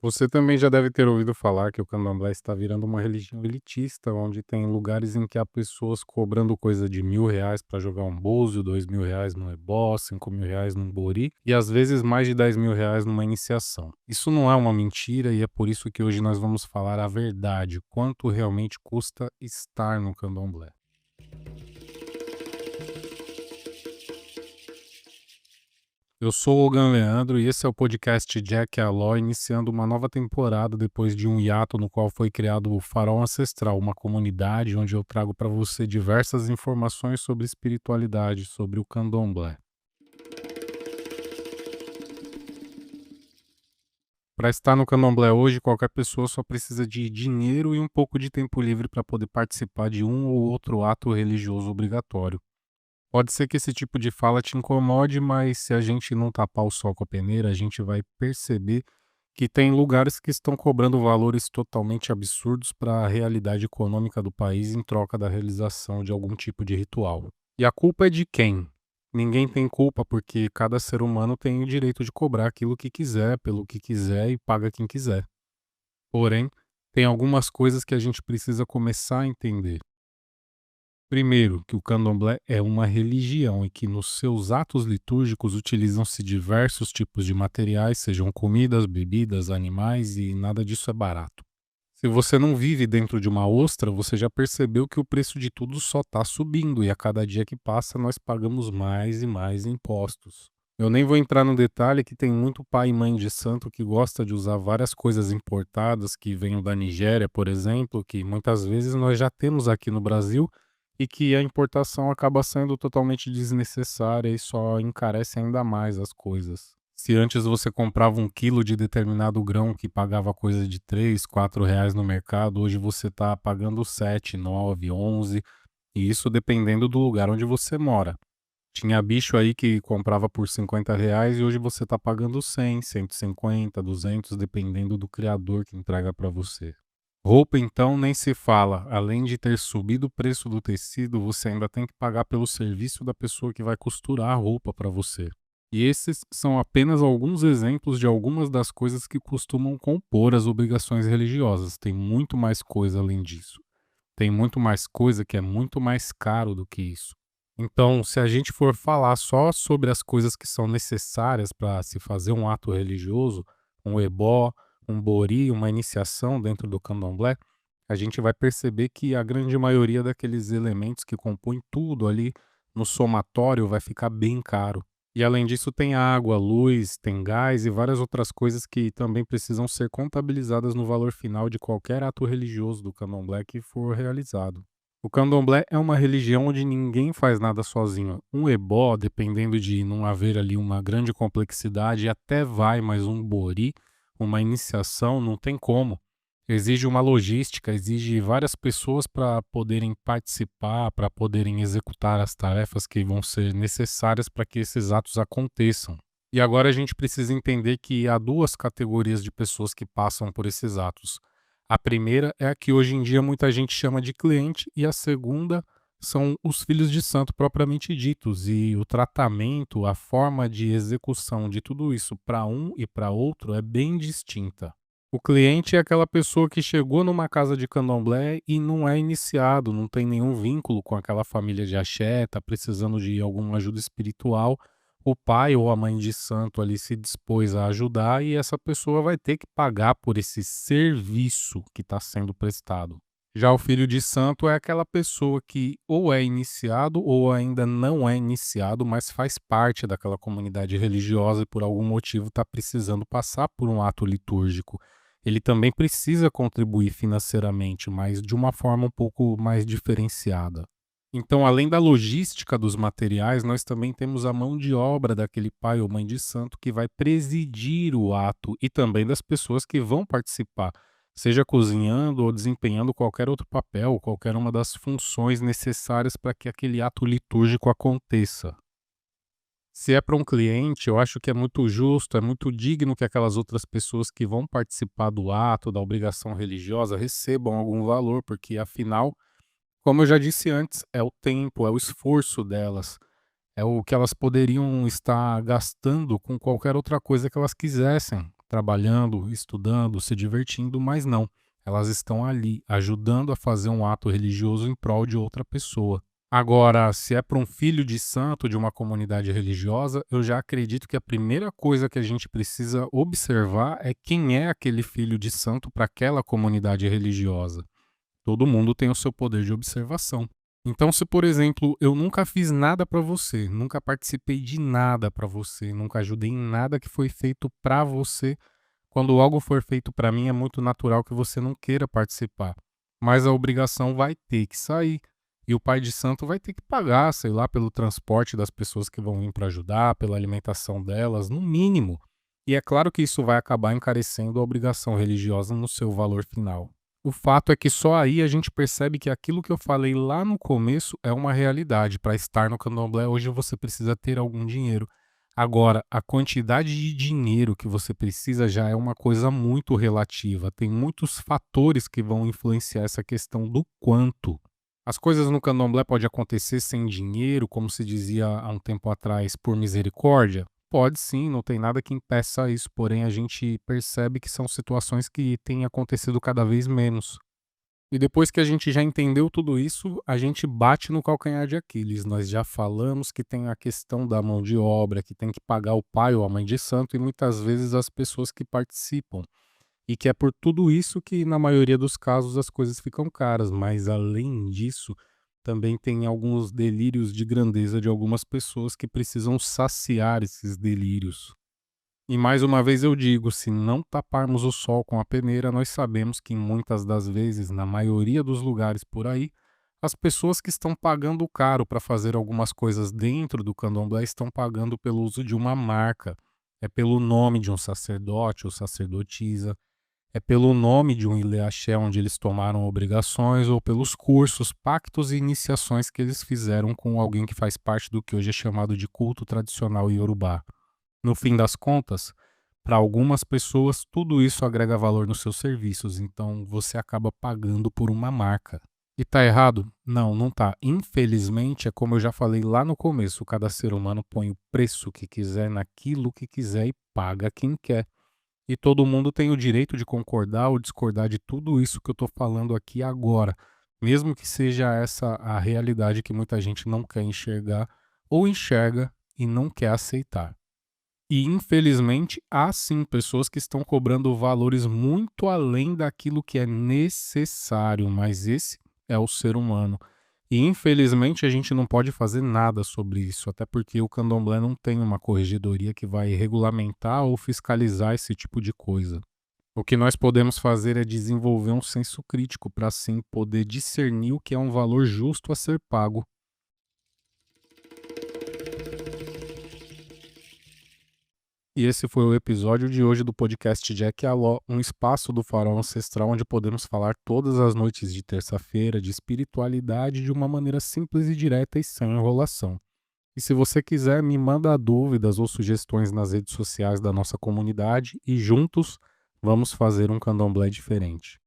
Você também já deve ter ouvido falar que o candomblé está virando uma religião elitista, onde tem lugares em que há pessoas cobrando coisa de R$ 1.000 para jogar um búzio, R$ 2.000 no ebó, R$ 5.000 num bori e às vezes mais de R$ 10.000 numa iniciação. Isso não é uma mentira e é por isso que hoje nós vamos falar a verdade, quanto realmente custa estar no candomblé. Eu sou o Logan Leandro e esse é o podcast Jack Aló, iniciando uma nova temporada depois de um hiato no qual foi criado o Farol Ancestral, uma comunidade onde eu trago para você diversas informações sobre espiritualidade, sobre o candomblé. Para estar no candomblé hoje, qualquer pessoa só precisa de dinheiro e um pouco de tempo livre para poder participar de um ou outro ato religioso obrigatório. Pode ser que esse tipo de fala te incomode, mas se a gente não tapar o sol com a peneira, a gente vai perceber que tem lugares que estão cobrando valores totalmente absurdos para a realidade econômica do país em troca da realização de algum tipo de ritual. E a culpa é de quem? Ninguém tem culpa porque cada ser humano tem o direito de cobrar aquilo que quiser, pelo que quiser e paga quem quiser. Porém, tem algumas coisas que a gente precisa começar a entender. Primeiro, que o candomblé é uma religião e que nos seus atos litúrgicos utilizam-se diversos tipos de materiais, sejam comidas, bebidas, animais e nada disso é barato. Se você não vive dentro de uma ostra, você já percebeu que o preço de tudo só está subindo e a cada dia que passa nós pagamos mais e mais impostos. Eu nem vou entrar no detalhe que tem muito pai e mãe de santo que gosta de usar várias coisas importadas que venham da Nigéria, por exemplo, que muitas vezes nós já temos aqui no Brasil e que a importação acaba sendo totalmente desnecessária e só encarece ainda mais as coisas. Se antes você comprava 1 quilo de determinado grão que pagava coisa de R$ 3, R$ 4 no mercado, hoje você está pagando 7, 9, 11, e isso dependendo do lugar onde você mora. Tinha bicho aí que comprava por R$ 50 e hoje você está pagando 100, 150, 200, dependendo do criador que entrega para você. Roupa então nem se fala, além de ter subido o preço do tecido, você ainda tem que pagar pelo serviço da pessoa que vai costurar a roupa para você. E esses são apenas alguns exemplos de algumas das coisas que costumam compor as obrigações religiosas. Tem muito mais coisa além disso. Tem muito mais coisa que é muito mais caro do que isso. Então, se a gente for falar só sobre as coisas que são necessárias para se fazer um ato religioso, um ebó, um bori, uma iniciação dentro do candomblé, a gente vai perceber que a grande maioria daqueles elementos que compõem tudo ali no somatório vai ficar bem caro. E além disso, tem água, luz, tem gás e várias outras coisas que também precisam ser contabilizadas no valor final de qualquer ato religioso do candomblé que for realizado. O candomblé é uma religião onde ninguém faz nada sozinho. Um ebó, dependendo de não haver ali uma grande complexidade, até vai, mas um bori, uma iniciação, não tem como. Exige uma logística, exige várias pessoas para poderem participar, para poderem executar as tarefas que vão ser necessárias para que esses atos aconteçam. E agora a gente precisa entender que há duas categorias de pessoas que passam por esses atos. A primeira é a que hoje em dia muita gente chama de cliente, e a segunda são os filhos de santo propriamente ditos. E o tratamento, a forma de execução de tudo isso para um e para outro é bem distinta. O cliente é aquela pessoa que chegou numa casa de candomblé e não é iniciado, não tem nenhum vínculo com aquela família de axé, está precisando de alguma ajuda espiritual. O pai ou a mãe de santo ali se dispôs a ajudar e essa pessoa vai ter que pagar por esse serviço que está sendo prestado. Já o filho de santo é aquela pessoa que ou é iniciado ou ainda não é iniciado, mas faz parte daquela comunidade religiosa e por algum motivo está precisando passar por um ato litúrgico. Ele também precisa contribuir financeiramente, mas de uma forma um pouco mais diferenciada. Então, além da logística dos materiais, nós também temos a mão de obra daquele pai ou mãe de santo que vai presidir o ato e também das pessoas que vão participar, seja cozinhando ou desempenhando qualquer outro papel, qualquer uma das funções necessárias para que aquele ato litúrgico aconteça. Se é para um cliente, eu acho que é muito justo, é muito digno que aquelas outras pessoas que vão participar do ato, da obrigação religiosa, recebam algum valor, porque afinal, como eu já disse antes, é o tempo, é o esforço delas, é o que elas poderiam estar gastando com qualquer outra coisa que elas quisessem. trabalhando, estudando, se divertindo, mas não. Elas estão ali, ajudando a fazer um ato religioso em prol de outra pessoa. Agora, se é para um filho de santo de uma comunidade religiosa, eu já acredito que a primeira coisa que a gente precisa observar é quem é aquele filho de santo para aquela comunidade religiosa. Todo mundo tem o seu poder de observação. Então, se por exemplo, eu nunca fiz nada para você, nunca participei de nada para você, nunca ajudei em nada que foi feito para você, quando algo for feito para mim, é muito natural que você não queira participar. Mas a obrigação vai ter que sair. E o pai de santo vai ter que pagar, sei lá, pelo transporte das pessoas que vão vir para ajudar, pela alimentação delas, no mínimo. E é claro que isso vai acabar encarecendo a obrigação religiosa no seu valor final. O fato é que só aí a gente percebe que aquilo que eu falei lá no começo é uma realidade. Para estar no candomblé, hoje você precisa ter algum dinheiro. Agora, a quantidade de dinheiro que você precisa já é uma coisa muito relativa. Tem muitos fatores que vão influenciar essa questão do quanto. As coisas no candomblé podem acontecer sem dinheiro, como se dizia há um tempo atrás, por misericórdia? Pode sim, não tem nada que impeça isso, porém a gente percebe que são situações que têm acontecido cada vez menos. E depois que a gente já entendeu tudo isso, a gente bate no calcanhar de Aquiles. Nós já falamos que tem a questão da mão de obra, que tem que pagar o pai ou a mãe de santo e muitas vezes as pessoas que participam. E que é por tudo isso que, na maioria dos casos, as coisas ficam caras. Mas além disso, também tem alguns delírios de grandeza de algumas pessoas que precisam saciar esses delírios. E mais uma vez eu digo, se não taparmos o sol com a peneira, nós sabemos que muitas das vezes, na maioria dos lugares por aí, as pessoas que estão pagando caro para fazer algumas coisas dentro do candomblé estão pagando pelo uso de uma marca. É pelo nome de um sacerdote ou sacerdotisa, é pelo nome de um ilê-axé onde eles tomaram obrigações ou pelos cursos, pactos e iniciações que eles fizeram com alguém que faz parte do que hoje é chamado de culto tradicional iorubá. No fim das contas, para algumas pessoas, tudo isso agrega valor nos seus serviços, então você acaba pagando por uma marca. E tá errado? Não, não tá. Infelizmente, é como eu já falei lá no começo, cada ser humano põe o preço que quiser naquilo que quiser e paga quem quer. E todo mundo tem o direito de concordar ou discordar de tudo isso que eu tô falando aqui agora, mesmo que seja essa a realidade que muita gente não quer enxergar ou enxerga e não quer aceitar. E infelizmente há sim pessoas que estão cobrando valores muito além daquilo que é necessário, mas esse é o ser humano. E infelizmente a gente não pode fazer nada sobre isso, até porque o candomblé não tem uma corregedoria que vai regulamentar ou fiscalizar esse tipo de coisa. O que nós podemos fazer é desenvolver um senso crítico para assim poder discernir o que é um valor justo a ser pago. E esse foi o episódio de hoje do podcast Jack Aló, um espaço do farol ancestral onde podemos falar todas as noites de terça-feira de espiritualidade de uma maneira simples e direta e sem enrolação. E se você quiser, me manda dúvidas ou sugestões nas redes sociais da nossa comunidade e juntos vamos fazer um candomblé diferente.